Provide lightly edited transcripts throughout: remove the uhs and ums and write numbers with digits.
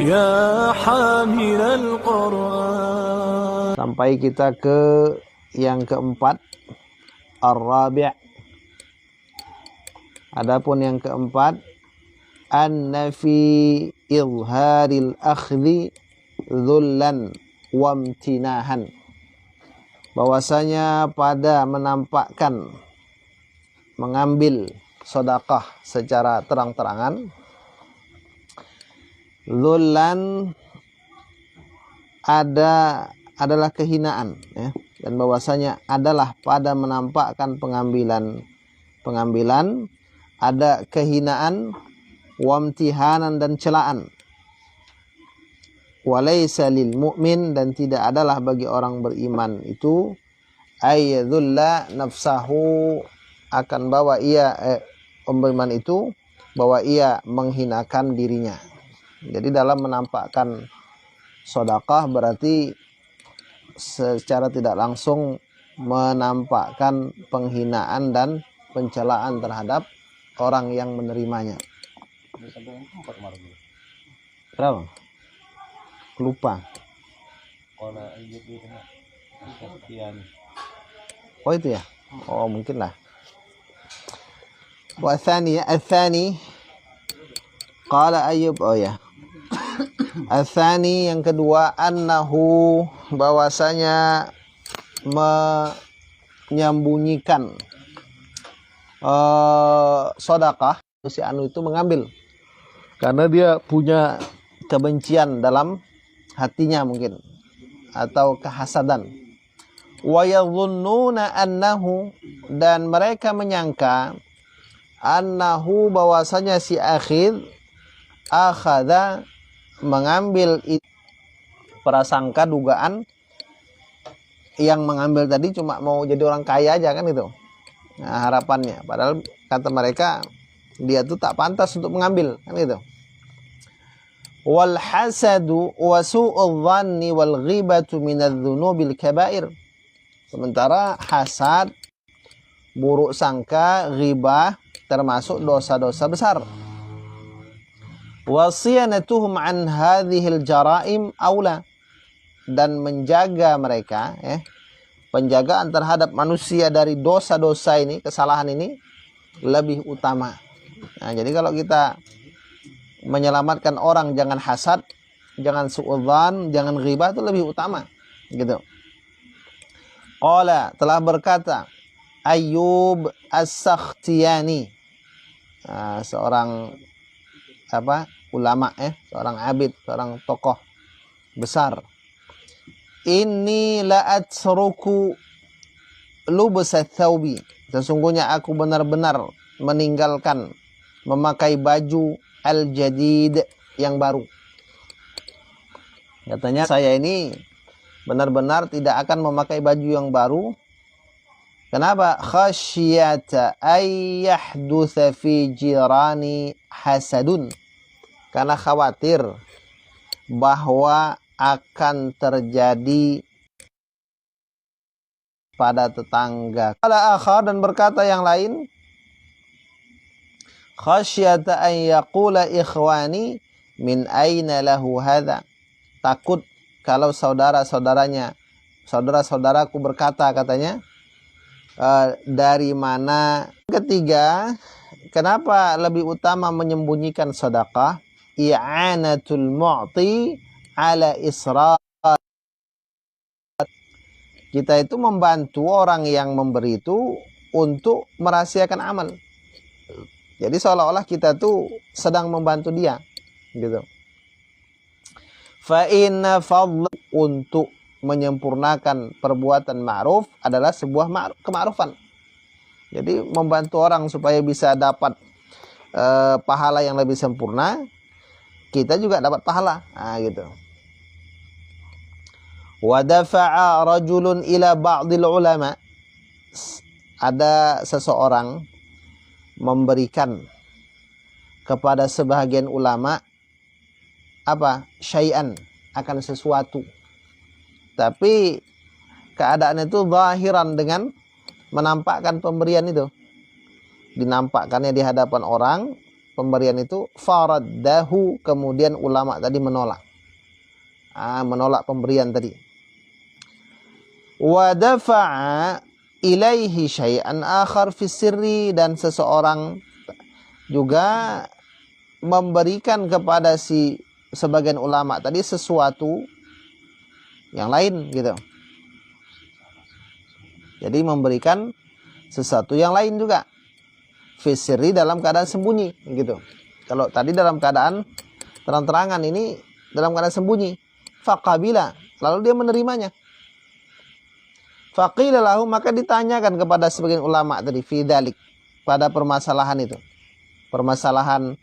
يا حامل القرآن. Sampai kita ke yang keempat, ar-rabi'. Adapun yang keempat, anna fi izharil akhdhi dhullan wamtinahan. Bahwasanya pada menampakkan mengambil sedekah secara terang-terangan, dhullan adalah kehinaan, ya. Dan bahwasanya adalah pada menampakkan pengambilan ada kehinaan, wamtihanan dan celaan. Walaysa lil mu'min, dan tidak adalah bagi orang beriman itu ayyadzulla nafsahu, akan bahwa ia orang beriman itu bahwa ia menghinakan dirinya. Jadi dalam menampakkan sedekah berarti secara tidak langsung menampakkan penghinaan dan pencelaan terhadap orang yang menerimanya. Berapa? Lupa. Oh itu ya? Oh mungkin lah. Wa tsani qala Ayyub, oh ya. Ats-tsani yang kedua, annahu, bahwasanya menyembunyikan sedekah, si anu itu mengambil karena dia punya kebencian dalam hatinya mungkin, atau kehasadan. Wa yadhunnuna annahu, dan mereka menyangka annahu, bahwasanya si akhadha mengambil, prasangka dugaan yang mengambil tadi cuma mau jadi orang kaya aja kan itu. Nah, harapannya, padahal kata mereka dia tuh tak pantas untuk mengambil kan gitu. Wal hasadu wa su'udz dhanni wal ghibatu minadz dzunubil kaba'ir. Sementara hasad, buruk sangka, ghibah termasuk dosa-dosa besar. Wasiyanatuhum an hadhil jaraim aula, dan menjaga mereka, penjagaan terhadap manusia dari dosa-dosa ini, kesalahan ini lebih utama. Nah, jadi kalau kita menyelamatkan orang, jangan hasad, jangan suudzan, jangan ghibah, itu lebih utama gitu. Qala, telah berkata Ayyub As-Sakhtiyani, seorang ulama, seorang abid, seorang tokoh besar. Inni la atsruku lubsa thawbi, sesungguhnya aku benar-benar meninggalkan memakai baju al-jadid, yang baru. Katanya saya ini benar-benar tidak akan memakai baju yang baru. Kenapa? Khasyata ay yahdutsa fi jirani hasadun, karena khawatir bahwa akan terjadi pada tetangga. Qala akhar, dan berkata yang lain, khasyata an yaqula ikhwani min aina lahu hadza, takut kalau saudara-saudaraku berkata, katanya, dari mana. Ketiga, kenapa lebih utama menyembunyikan sedekah? I'anatul mu'ti ala israr. Kita itu membantu orang yang memberi itu untuk merahasiakan amal. Jadi seolah-olah kita tuh sedang membantu dia gitu. Fa inna fadl, untuk menyempurnakan perbuatan ma'ruf adalah sebuah kema'rufan. Jadi membantu orang supaya bisa dapat pahala yang lebih sempurna, kita juga dapat pahala. Nah, gitu. Wa dafa'a rajulun ila ba'dil ulama, ada seseorang memberikan kepada sebahagian ulama syai'an, akan sesuatu, tapi keadaan itu zahiran, dengan menampakkan pemberian itu, dinampakkannya di hadapan orang, pemberian itu, faraddahu, kemudian ulama tadi menolak. Menolak pemberian tadi. Wa dafa'a ilaihi syai'an akhar fi sirri, dan seseorang juga memberikan kepada si sebagian ulama tadi sesuatu yang lain gitu. Jadi memberikan sesuatu yang lain juga. Fi sirri, dalam keadaan sembunyi gitu. Kalau tadi dalam keadaan terang-terangan, ini dalam keadaan sembunyi. Faqabila, lalu dia menerimanya. Faqila lahu, maka ditanyakan kepada sebagian ulama tadi, fi dzalik, pada permasalahan itu. Permasalahan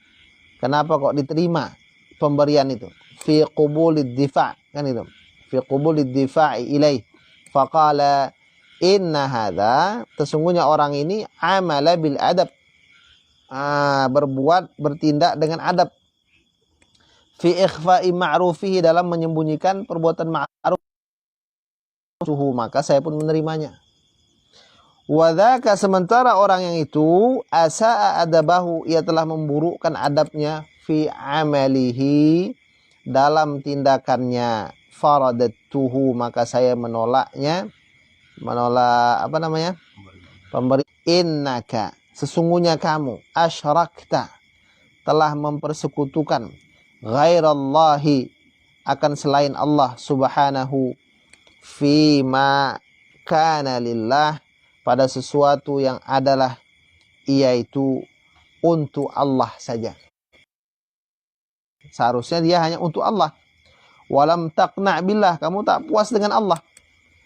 kenapa kok diterima pemberian itu? Fi qubulid difa', kan itu. Fi qubulid difa'i ilaih. Faqala inna hadza, sesungguhnya orang ini amala bil adab, bertindak dengan adab. Fi ikhfa'i ma'rufihi, dalam menyembunyikan perbuatan ma'ruf, maka saya pun menerimanya. Wadhaka, sementara orang yang itu asa'a adabahu, ia telah memburukkan adabnya, fi amalihi, dalam tindakannya. Faradatuhu, maka saya menolaknya. Menolak pemberi. Innaka, sesungguhnya kamu, asyrakta, telah mempersekutukan, ghairallahi, akan selain Allah subhanahu, fima kana lillah, pada sesuatu yang adalah yaitu untuk Allah saja. Seharusnya dia hanya untuk Allah. Walam taqna' billah, kamu tak puas dengan Allah.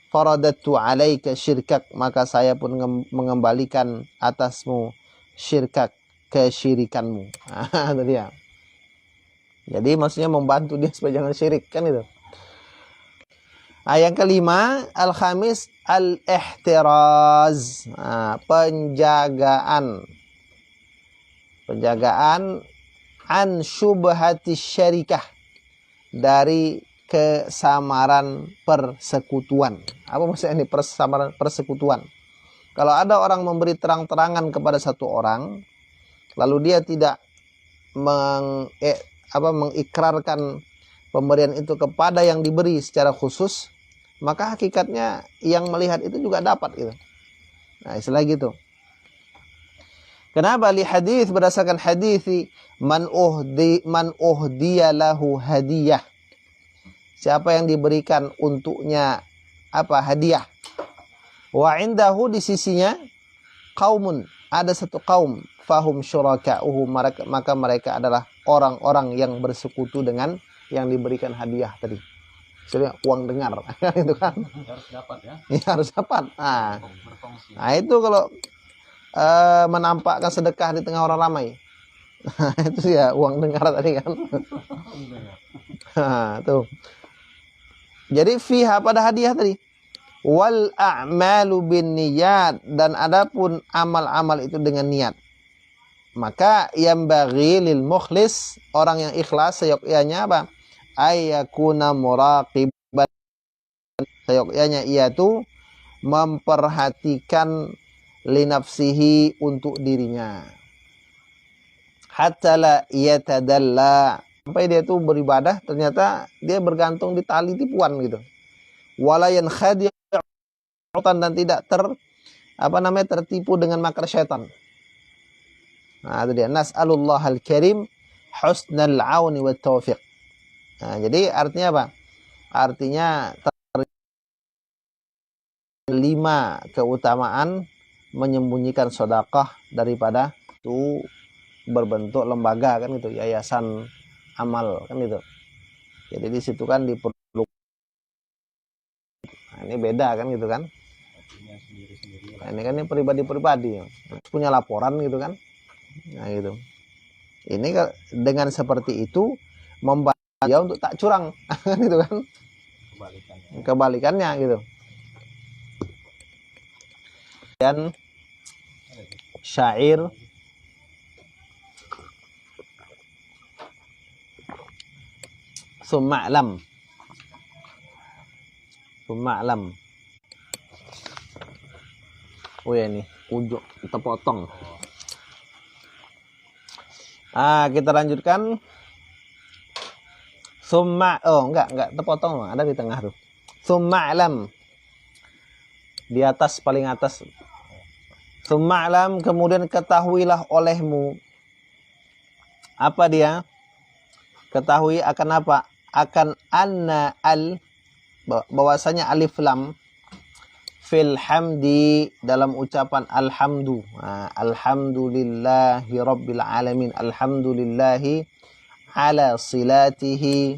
Faradatu alaika syirkak, maka saya pun mengembalikan atasmu syirkak, kesyirikanmu. Itu dia. Jadi maksudnya membantu dia supaya jangan syirik, kan itu. Yang kelima, al-khamis, al-ihtiraz, penjagaan. Penjagaan an syubhati syarikah, dari kesamaran persekutuan. Apa maksudnya ini persamaran persekutuan? Kalau ada orang memberi terang-terangan kepada satu orang, lalu dia tidak mengikrarkan pemberian itu kepada yang diberi secara khusus, maka hakikatnya yang melihat itu juga dapat gitu. Nah, istilah gitu. Kenapa? Li hadis, berdasarkan hadis, man uhdiya lahu hadiyah, siapa yang diberikan untuknya hadiah, wa indahu, di sisinya, qaumun, ada satu kaum, fahum syuraka'uhu, maka mereka adalah orang-orang yang bersekutu dengan yang diberikan hadiah tadi. Maksudnya uang dengar. Itu kan harus dapat ya. Ya, harus dapat. Nah, itu kalau menampakkan sedekah di tengah orang ramai. Itu ya uang dengar tadi kan. Nah, tuh. Jadi fiha, pada hadiah tadi. Wal a'malu bin niyat, dan adapun amal-amal itu dengan niat. Maka yang bagi lil mukhlis, orang yang ikhlas, seyogyanya apa? Ayyakuna muraqiban, seyogyanya ia tuh memperhatikan linafsihi, untuk dirinya. Hatta la yatadalla, sampai dia tuh beribadah ternyata dia bergantung di tali tipuan gitu. Walayan khadi'atan, dan tidak tertipu dengan makar syaitan. Nah, itu dia. Nas'alullahal karim husnal auni wat taufiq. Nah, jadi artinya apa? Artinya 5 keutamaan menyembunyikan sedekah daripada itu berbentuk lembaga, kan itu, yayasan amal, kan itu. Jadi di situ kan diperlukan. Nah, ini beda kan gitu kan. Nah, ini kan ini pribadi-pribadi punya laporan gitu kan. Nah gitu. Ini dengan seperti itu membantu dia untuk tak curang, gitu kan. Kebalikannya gitu. Dan syair Summa'lam. Oh ya, nih ujung kita potong. Kita lanjutkan. Summa, enggak terpotong, ada di tengah tuh. Summa alam. Di atas, paling atas. Summa alam, kemudian ketahuilah olehmu. Apa dia? Ketahui akan apa? Akan anna bahwasanya alif lam fil hamdi, dalam ucapan alhamdu. Alhamdulillahi rabbil alamin. Alhamdulillahi ala silatihi.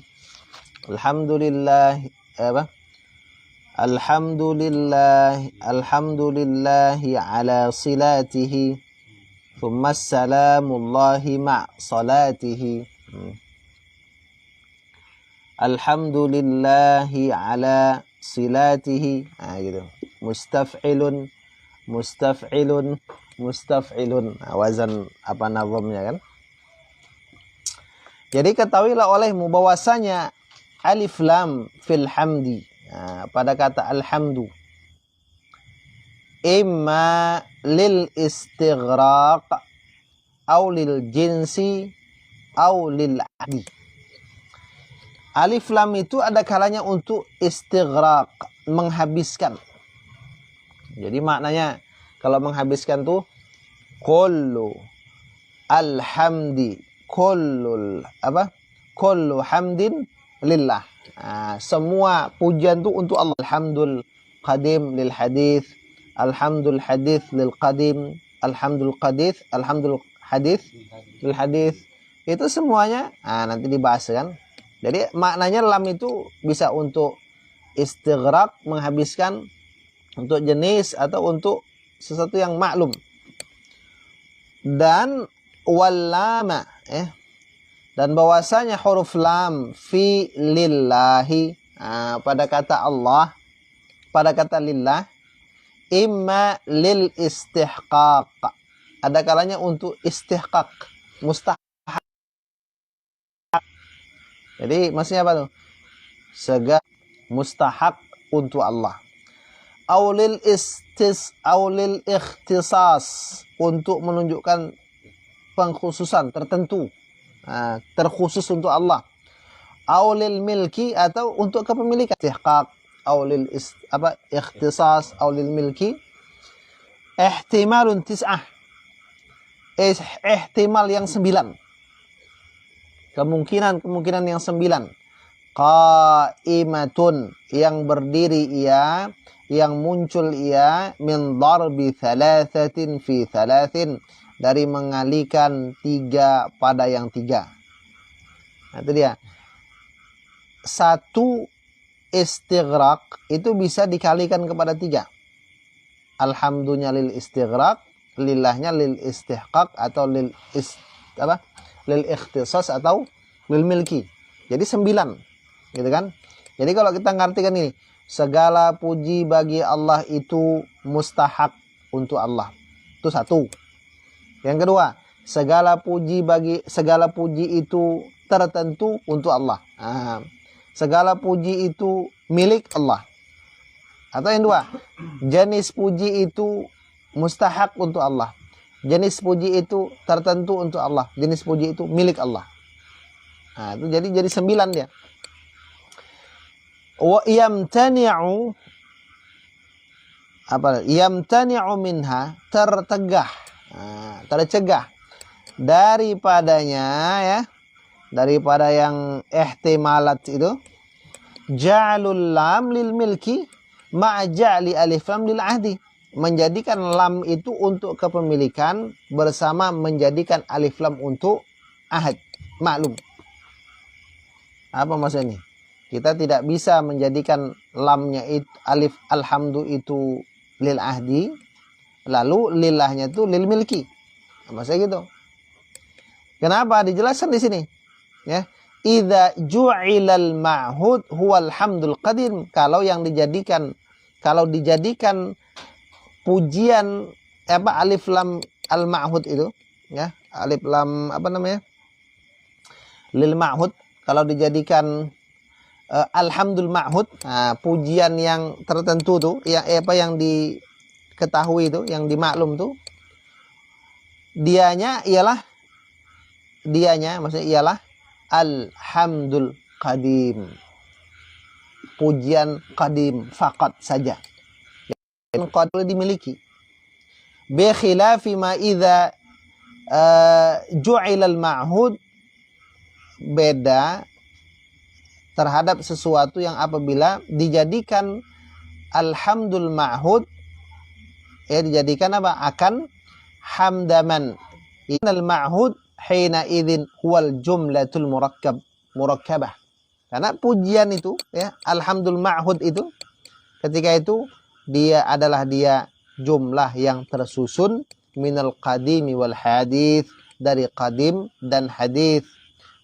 Alhamdulillahi alhamdulillahi ala silatihi. Thumma salamullahi ma' salatihi. Alhamdulillahi ala silatihi. Gitu. Mustaf'ilun. Wazan nazamnya kan. Jadi ketahuilah olehmu bahwasanya alif lam fil hamdi, pada kata alhamdu, imma lil istighraq au lil jinsi au lil ahdi. Alif lam itu ada kalanya untuk istighraq, menghabiskan. Jadi maknanya kalau menghabiskan tuh kullu alhamdi kullu hamdin lillah. Semua pujian tuh untuk Allah. Alhamdul qadim lil hadith, alhamdul hadith lil qadim, alhamdul hadith lil hadith. Itu semuanya nanti dibahas kan. Jadi maknanya lam itu bisa untuk istighraq, menghabiskan, untuk jenis atau untuk sesuatu yang maklum. Dan wallama, dan bahwasanya huruf lam fi lillahi, pada kata Allah, pada kata lillah, imma lil istihqaq, ada kalanya untuk istihqaq, mustahak. Jadi maksudnya apa tuh? Segala mustahak untuk Allah. Aulil ikhtisas, untuk menunjukkan pengkhususan tertentu, terkhusus untuk Allah. Aulil milki, atau untuk kepemilikan. Istihqaq, aulil ikhtisas, aulil milki. Ihtimalun tis'ah, ihtimal yang 9. Kemungkinan yang 9. Qa'imatun, yang berdiri ia, yang muncul ia, min darbi thalathatin fi thalathin, dari mengalihkan 3 pada yang 3. Itu dia. Satu istighraq itu bisa dikalikan kepada 3. Alhamdulillah lil istighraq, lillahnya lil istihqaq, atau lil ikhtisas, atau lil milki. Jadi 9, gitu kan? Jadi kalau kita ngartikan ini, segala puji bagi Allah itu mustahak untuk Allah. Itu satu. Yang kedua, segala puji itu tertentu untuk Allah. Segala puji itu milik Allah. Atau yang dua, jenis puji itu mustahak untuk Allah. Jenis puji itu tertentu untuk Allah. Jenis puji itu milik Allah. Itu jadi 9 dia. Wa yamtani'u, yamtani'u minha, tercegah daripadanya, ya, daripada yang ihtimalat itu, ja'lul lam lil milki ma'a ja'li alif lam lil ahdi, menjadikan lam itu untuk kepemilikan bersama menjadikan alif lam untuk ahad, maklum. Apa maksudnya ini? Kita tidak bisa menjadikan lamnya itu, alif alhamdu itu lil ahdi, lalu lillahnya itu lil milki. Maksudnya gitu. Kenapa? Dijelaskan di sini. Ya, idza ju'ilal ma'hud huwal hamdul qadim. Kalau dijadikan pujian alif lam al ma'hud itu, ya, alif lam lil ma'hud, kalau dijadikan alhamdul ma'hud, pujian yang tertentu tuh, yang diketahui itu, yang dimaklum tuh, dianya ialah dianya maksudnya ialah alhamdul qadim. Pujian qadim faqat saja. Yang qadim dimiliki. Bi khilafi ma idza ju'ila al-ma'hud, beda terhadap sesuatu yang apabila dijadikan alhamdul ma'hud, ya dijadikan apa? Akan hamdaman. Innal ma'hud hina idzin huwal jumlatul murakkabah. Karena pujian itu ya, alhamdul ma'hud itu ketika itu dia adalah jumlah yang tersusun minal qadimi wal hadith, dari qadim dan hadith.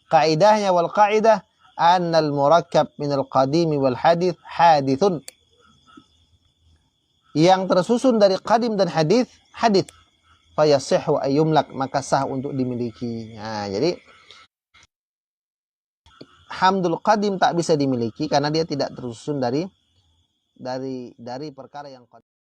Kaidahnya wal kaidah annal murakkab minal qadimi wal hadith hadithun. Yang tersusun dari qadim dan hadith, hadith. Fayasihhu ayyumlak, maka sah untuk dimiliki. Nah, jadi hamdul qadim tak bisa dimiliki karena dia tidak tersusun dari perkara yang qadim.